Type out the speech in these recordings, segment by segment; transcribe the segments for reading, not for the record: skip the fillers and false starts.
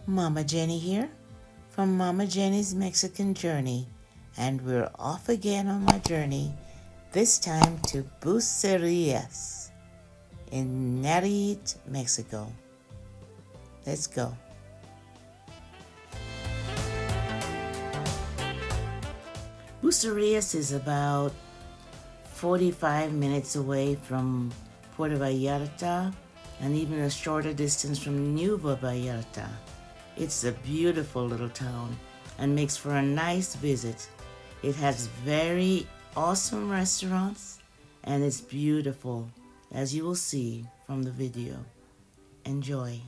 Mama Jenny here from Mama Jenny's Mexican Journey, and we're off again on my journey, this time to Bucerias in Nayarit, Mexico. Let's go. Bucerias is about 45 minutes away from Puerto Vallarta and even a shorter distance from Nueva Vallarta. It's a beautiful little town and makes for a nice visit. It has very awesome restaurants and it's beautiful, as you will see from the video. Enjoy.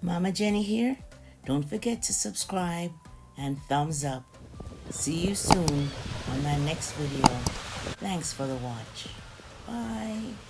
Mama Jenny here. Don't forget to subscribe and thumbs up. See you soon on my next video. Thanks for the watch. Bye.